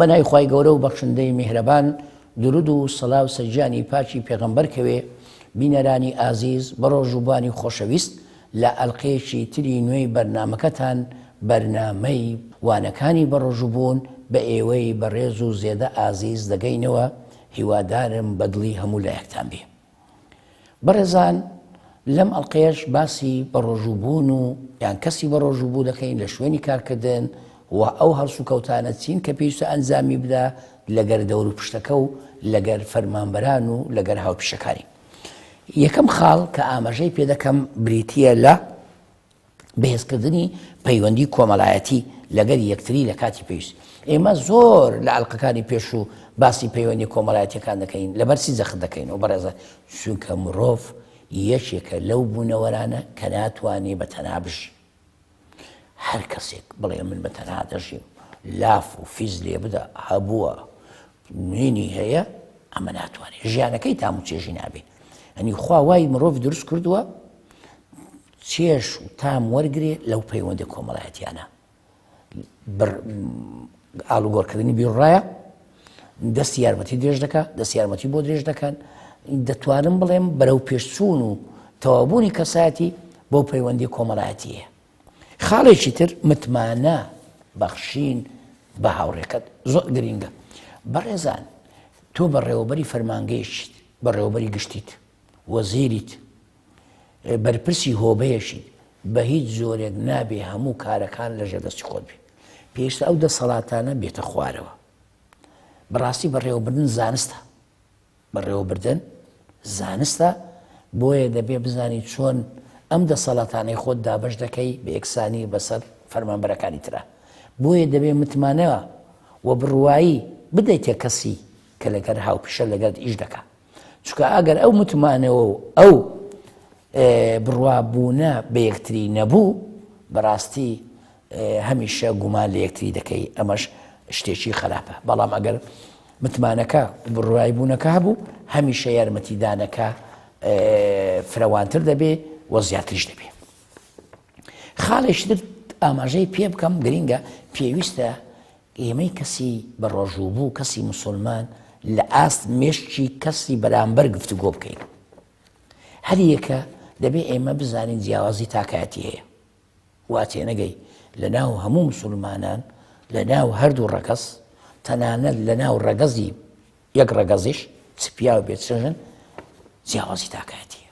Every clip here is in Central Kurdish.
بەنای خوای گەورە و بەخشندەی میهرەبان درود و سەڵاو سەرجانی پاچی پێغەمبەر کەوێ بینەرانی ئازیز بەڕۆژوبانی خۆشەویست لە ئەڵقەیەکی تری نوێی بەرنامەکەتان بەرنامەی وانەکانی بەڕۆژوبوون بە ئێوەی بەڕێز و زێدە ئازیز دەگەینەوە هیوادارم بەدڵی هەموو لایەکتان بێ. بەڕێزان لەم ئەڵقەیەش باسی بەڕۆژوبوون و یان کەسی بەڕۆژوبوو دەکەین لە شوێنی کارکردن و ئەو هەڵس و کەوتانە چین کە پێویستە ئەنجامی بدە لەگەر دەور و پشتەکە و لەگەر فەرمانبەران و لەگەر هاوپیشەکانی. یەکەم خاڵ کە ئاماژەی پێ دەکەم بریتیە لە بەهێزکردنی پەیوەندی کۆمەڵایەتی لەگەر یەکتری لە کاتی پێویست. ئێمە زۆر لە ئەڵقەکانی پێش و باسی پەیوەندی کۆمەڵایەتیەکان دەکەین لەبەرچی زەخت دەکەینەوە بەڕێزە چونکە مرۆڤ یەکێکە لەو بوونەوەرانە کە ناتوانێ بەتەنها بژی. هەر کەسێک بڵێ من بەتەنها دەژیم لاف و فیز لێ بدە هەبووە نوێنی هەیە ئەمە ناتوانێت ژیانەکەی تام و چێژی نابێ. ئەنی خوا وای مرۆڤ دروست کردووە چێش و تام وەرگێ لەو پەیوەندی کۆمەڵایەتیانە. ئاڵوگۆڕکردنی بیرڕایە دەستی یارمەتی درێژ دەکات، دەستی یارمەتی بۆ درێژ دەکەن. دەتوانم بڵێم بەرەو پێشچوون و تەوابوونی کەسایەتی بۆ پەیوەندی کۆمەڵایەتیە. خاڵێکی تر متمانە بەخشین بە هاوڕێکەت زۆر گرینگە. بەڕێزان تۆ بەڕێوەبەری فەرمانگەیشیت، بەڕێوەبەری گشتیت، وەزیریت، بەرپرسی هۆبەیەشیت، بە هیچ زۆرێک نابێ هەموو کارەکان لەژێر دەستی خۆت بێ. پێویستە ئەو دەسەڵاتانە بێتە خوارەوە. بەڕاستی بەڕێوەبردن زانستە، بەڕێوەبردن زانستە، بۆیە دەبێ بزانی چۆن ئەم دەسەڵاتانەی خۆت دابەش دەکەی بە یەکسانی بەسەر فەرمانبەرەکانی ترە. بۆیە دەبێ متمانەوە و بڕوایی بدەیتێ کەسی کە لەگەر هاوپیشە لەگەر ئیش دەکات. چونکە ئەگەر ئەو متمانەوە و ئەو بڕوابوونە بە یەکتری نەبوو بەڕاستی هەمیشە گومان لە یەکتری دەکەی، ئەمەش شتێکی خراپە. بەڵام ئەگەر متمانەکە بڕوایی بوونەکە هەبوو هەمیشە یارمەتیدانەکە فراوانتر دەبێ و زیاتریش دەبێ. خاڵێکی تر ئاماژەی پێ بکەم گرینگە پێویستە ئێمەی کەسی بە ڕۆژوبوو کەسی موسڵمان لە ئاست مێشکی کەسی بەرامبەر گفتوگۆ بکەین. هەر یەکە دەبێ ئێمە بزانین جیاوازی تاکایەتی هەیە. وا تێنەگەی لە ناو هەموو موسڵمانان لە ناو هەردوو ڕەگەز تەنانەت لە ناو ڕەگەزی یەک ڕەگەزیش سپیا و بێچەژن جیاوازی تاکایەتیە.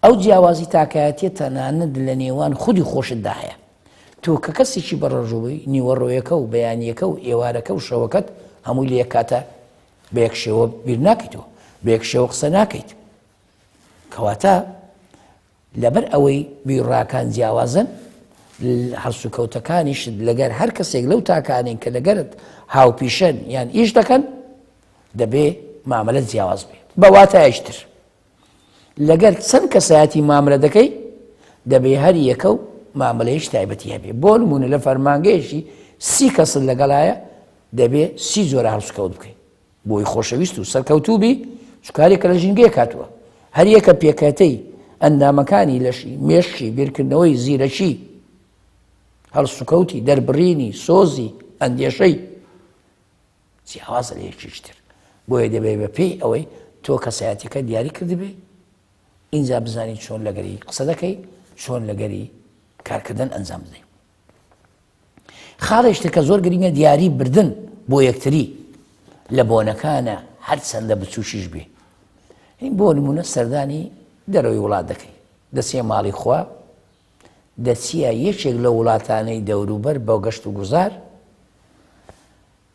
ئەو جیاوازی تاکایەتیە تەنانەت لە نێوان خودی خۆشتدا هەیە. تۆ کە کەسێکی بەڕۆژوبووی نیوەڕۆیەکە و بەیانیەکە و ئێوارەکە و شەوەکەت هەمووی لە یەک کاتە بە یەک شێوە بیر ناکەیتەوە، بە یەک شێوە قسە ناکەیت. کەواتە لەبەر ئەوەی بیرڕاکان جیاوازن هەڵس و کەوتەکانیشت لەگەر هەر کەسێک لەو تاکانین کە لەگەرت هاوپیشەن یان ئیش دەکەن دەبێ مامەلەت جیاواز بێ. بەواتایشتر لەگەر چەند کەسایەتی مامەلە دەکەی دەبێ هەر یەکە و مامەلەیەش تایبەتی هەبێ. بۆ نمونە لە فەرمانگەیەشی 30 کەست لەگەڵایە دەبێ 30 جۆرە هەڵس و کەوت بکەیت بۆی خۆشەویست و سەرکەوتوو بی، چکارێکە لە ژینگەیە کاتووە. هەر یەکە پێکەتەی ئەندامەکانی لەشی مێشکی بیرکردنەوەی زیرەکی هەڵس و کەوتی دەربڕینی سۆزی ئەندێشەی جیاوازە لە یەکیشتر. بۆیە دەبێ بە پێی ئەوەی تۆ کەسایەتەکە دیاری کردبێ ئینجا بزانی چۆن لەگەری قسە دەکەی، چۆن لەگەری کارکردن ئەنجام بدەین. خاڵێشتر کە زۆر گرینگە دیاری بردن بۆ یەکتری لە بۆنەکانە هەر چەندە بچوشیش بێ. بۆ نمونە سەردانی دەرەوەی وڵات دەکەی، دەچێ ماڵی خوا، دەچیە یەکێک لە وڵاتانەی دەوروبەر بۆ گەشت و گوزار.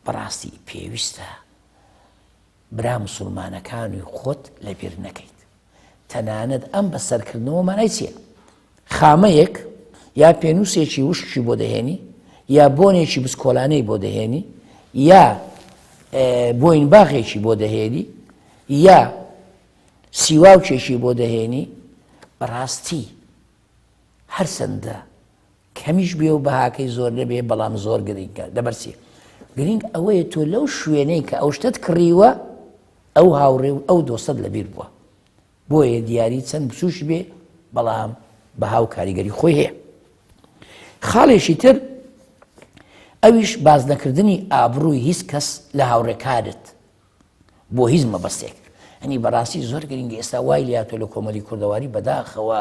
بەڕاستی پێویستە برا موسڵمانەکانی خۆت لەبیر نەکەیت. تەنانەت ئەم بەسەرکردنەوە مانای چییە؟ خامەیەک یا پێنووسێکی وشکی بۆ دەهێنی، یا بۆنێکی بسکۆلانەی بۆ دەهێنی، یا بۆین باغێکی بۆ دەهێنی، یا سیواوچێکی بۆ دەهێنی. بەڕاستی هەر چەندە کەمیش بێ و بەهاکەی زۆر نەبێ بەڵام زۆر گرینگە. دەبەرچی گرنگ ئەوەیە تۆ لەو شوێنەی کە ئەو شتت کڕیوە ئەو هاوڕێ و ئەو دۆستت لەبیر بووە. بۆیە دیاری چەند بچوش بێ بەڵام بە هاو کاریگەری خۆی هەیە. خاڵێکی تر ئەویش باز نەکردنی ئابڕووی هیچ کەس لە هاوڕێکارت بۆ هیچ مەبەستێک. ئەنی بەڕاستی زۆر گرنگی ئێستا وای لاتۆ لە کۆمەڵی کوردەواری بەداخەوە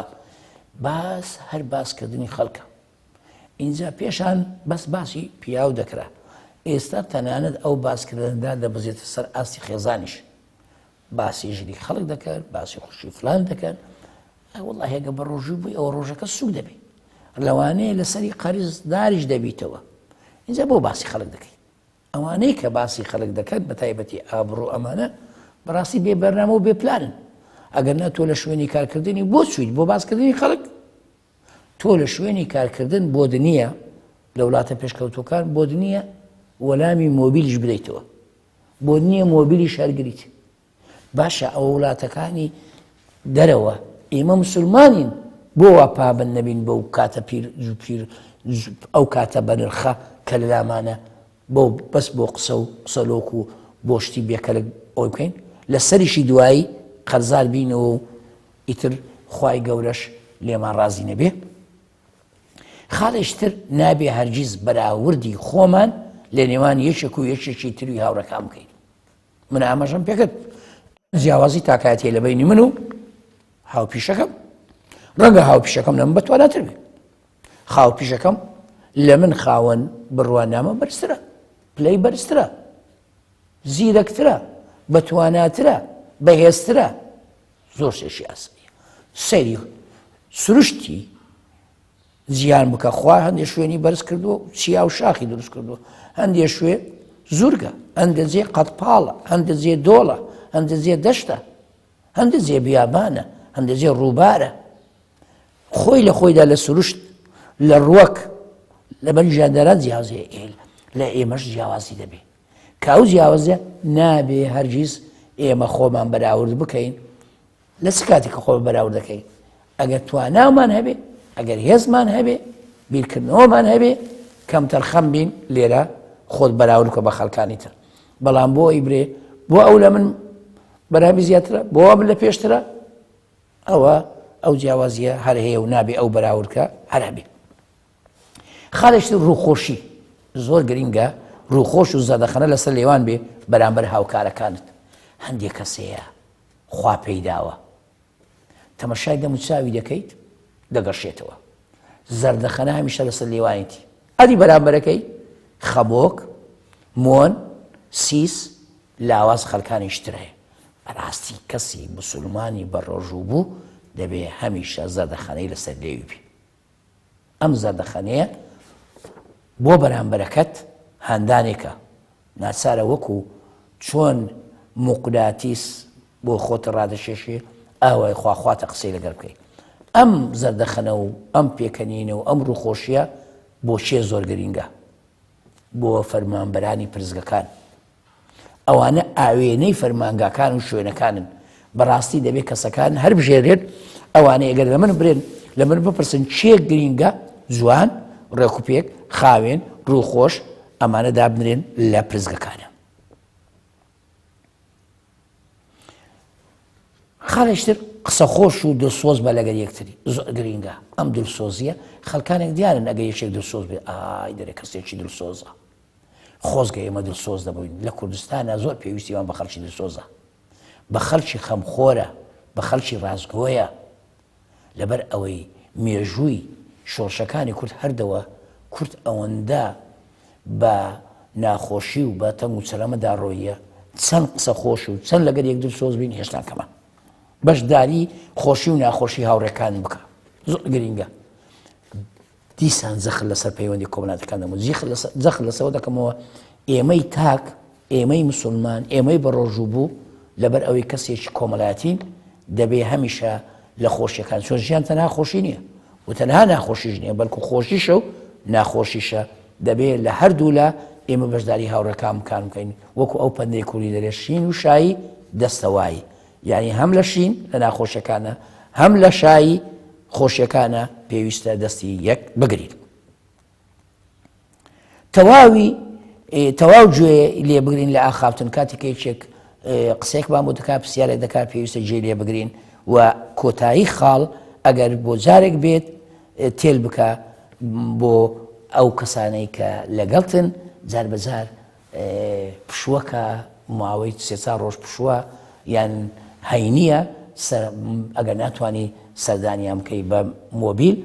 باس هەر باسکردنی خەڵکە. اینجا پێشان بەس باسی پیاو دەکرا، ئێستا تەنانەت ئەو باسکردندا دەبزێتە سەر ئاستی خێزانیش، باسی ژنی خەڵک دەکەن، باسی خوشی فلان دەکەن. وەڵڵا هێگە بە ڕۆژوو بووی ئەوە ڕۆژەکە سوود دەبێت، لەوانەیە لەسەری قەرز داریش دەبیتەوە. اینجا بۆ باسی خەڵک دەکەیت. ئەوانەی کە باسی خەڵک دەکەن بە تایبەتی ئابڕۆ ئەمانە بەڕاستی بێ بەرنامە و بێپلانن. ئەگەر نە تۆ لە شوێنی کارکردنی بۆ چویت بۆ باسکردنی خەڵک، تۆ لە شوێنی کارکردن بۆ دنیا لە وڵاتە پێشکەوتوەکان بۆ دنیا وەلامی مۆبیلیش بدەیتەوە، بۆ نییە مۆبیلی شەرگریت. باشە ئەو وڵاتەکانی دەرەوە ئێمە مسلمانین، بۆ وا پابند نەبین بەو کاتە پیر ئەو کاتە بەنرخە کە لە لامانە بەس بۆ قسە و قسەلۆک و بۆ شتی بێکەلک ئەوی بکەین، لە سەریشی دوایی قەرزار بینەوە و ئیتر خوای گەورەش لێمان ڕازی نەبێ. خاڵێشتر نابێ هەرگیز بەراوردی خۆمان لە نێوان یەکێک و یەکێکی تروی هاوڕەکان بکەین. من ئاماژەم پێکرد جیاوازی تاکاتێ لە بینی من و هاوپیشەکەم، ڕەنگە هاوپیشەکەم لە من بەتواناتر بێ، هاوپیشەکەم لە من خاوەن بڕوانامە بەرزترە، پلەی بەرزترە، زیرەکترە، بەتواناترە، بەهێزترە، زۆر شێشی ئاساییە. سەیری سروشتی زیان بکە. خوا هەندێک شوێنی بەرز کردووە، چیا و شاخی دروست کردووە، هەندێک شوێ زورگە، هەندێک جێ قەتپاڵە، هەندێک جێ دۆڵە، هەندێک جێ دەشتە، هەندێک جێ بیابانە، هەندێک جێ ڕووبارە. خۆی لە خۆیدا لە سروشت لە ڕوەک لە بەر ژاندەران جیاوازێ لە ئێمەش جیاوازی دەبێ کە ئەو جیاوازە نابێ هەرگیز ئێمە خۆمان بەراورد بکەین. لە چ کاتێککە خۆ بەراورد دەکەین؟ ئەگەر توانامان هەبێ، ئەگەر هێزمان هەبێ، بیرکردنەوەمان هەبێ، کەمتەر خەم بین لێرە خۆت بەراورد بکە بە خەڵکانی تر. بەڵام بۆ ئیبرێ بۆ ئەو لە من بەرامی زیاترە، بۆ من لە پێشترە، ئەوە ئەو جیاوازیە هەر هەیە و نابێ ئەو بەراوردکە هەر هەبێ. خاڵێشتر ڕووخۆشی زۆر گرینگە، ڕووخۆش و زەردەخەنە لەسەر لێوان بێ بەرامبەر هاوکارەکانت. هەندێک کەسەیە خوا پەیداوە، تەمەشای دەم و چاوی دەکەیت دەگەڕشێتەوە، زەردەخەنە هەمیشە لەسەر لێوانیتی. ئەدی بەرامبەرەکەی خەبۆک، مۆن، سیس، لاواز خەڵکانیشتر هەیە. بەڕاستی کەسی مسلمانی بەڕۆژوو بوو دەبێ هەمیشە زەردەخەنەی لەسەر لێوی بێ. ئەم زەردەخەنەیە بۆ بەرامبەرەکەت هەندانێکە، ناچارە وەکو چۆن موقداتیس بۆ خۆت ڕادەشێشێ ئاوای خواخواتە قسەی لەگەر بکەیت. ئەم زەردەخەنە و ئەم پێکەنینە و ئەم ڕووخۆشیە بۆ شێ زۆر گرینگە، بۆ فەرمانبەرانی پرزگەکان. ئەوانە ئاوێنەی فەرمانگاکان و شوێنەکانن. بەڕاستی دەبێت کەسەکان هەر بژێرێت ئەوانەیە ئەگەر لە من برێن لە من بپرسن چێک گرینگە، جوان، ڕێکوپێک، خاوێن، ڕووخۆش، ئەمانە دابنرێن لە پرزگەکانە. خاڵێشتر قسە خۆش و دڵسۆز بە لەگەر یەکتری زۆر گرینگە. ئەم دڵسۆزیە خەڵکانێک دیارن ئەگەر یەکێک دڵسۆز بێ ئای دەرێ کەسێکی دڵسۆزە. خۆزگە ئێمە دڵسۆز دەبووین. لە کوردستانە زۆر پێویستیمان بە خەڵکی دڵسۆزە، بە خەڵکی خەمخۆرە، بە خەڵکی ڕازگۆیە. لەبەر ئەوەی مێژووی شۆڕشەکانی کورد هەردەوە کورد ئەوەندە بە ناخۆشی و بە تەنگ و چەلەمەدا ڕۆیە، چەند قسە خۆش و چەند لەگەر یەک دڵسۆز بین هێشتا کەمە. بەشداری خۆشی و ناخۆشی هاوڕێکان بکە، زۆر گرینگە. دیسان زەخر لەسەر پەیوەندی کۆمەڵاتەکان دەمەوە، زەخر لەسەوە دەکەمەوە ئێمەی تاک، ئێمەی مسلمان، ئێمەی بەڕۆژوو بوو لەبەر ئەوەی کەسێکی کۆمەڵاتین دەبێ هەمیشە لە خۆشیەکان، چۆن ژیان تەنها خۆشی نییە و تەنها ناخۆشیش نییە، بەڵکو خۆشیشە و ناخۆشیشە. دەبێت لە هەردوو لە ئێمە بەشداری هاوڕێکان بکەین. وەکو ئەو پەندەی کوردی دەرێت شین و شایی دەستەوایی، یعنی هەم لە شین لە ناخۆشیەکانە، هەم لە شایی خۆشیەکانە پێویستە دەستی یەک بگرین. تەواو گوێ لێ بگرین لە ئاخاوتن. کاتێک یەکێک قسێکمان بۆ دەکات، پرسیارێک دەکات، پێویستە گوێ لێ بگرین و کۆتایی خاڵ ئەگەر بۆ جارێک بێت تێل بکە بۆ ئەو کەسانەی کە لەگەڵتن جار بەجار پشووەکە ماوەی سێ ڕۆژ پشووە یان هەینیە ئەگەر ناتوانانی سەردانیان بکەی بە مۆبیل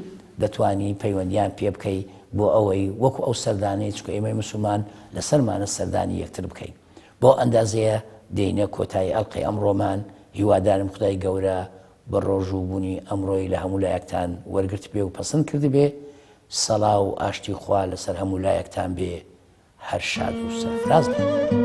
دەتوانی پەیوەندیان پێ بکەی بۆ ئەوەی وەکو ئەو سەردانەی چکە ئێمەی مسلمان لەسەرمانە سەردانی یەکتر بکەین بۆ ئەندازەیە دێنە کۆتایی ئەڵقەی ئەمڕۆمان هیوادارم خدای گەورە بە ڕۆژوو بوونی ئەمڕۆی لە هەموو لایەکتان وەرگرت بێ و پەسەند کرد بێ سەڵاو و ئاشتی خوا لەسەر هەموو لایەکتان بێ هەر شاد و سەرفراز بێ.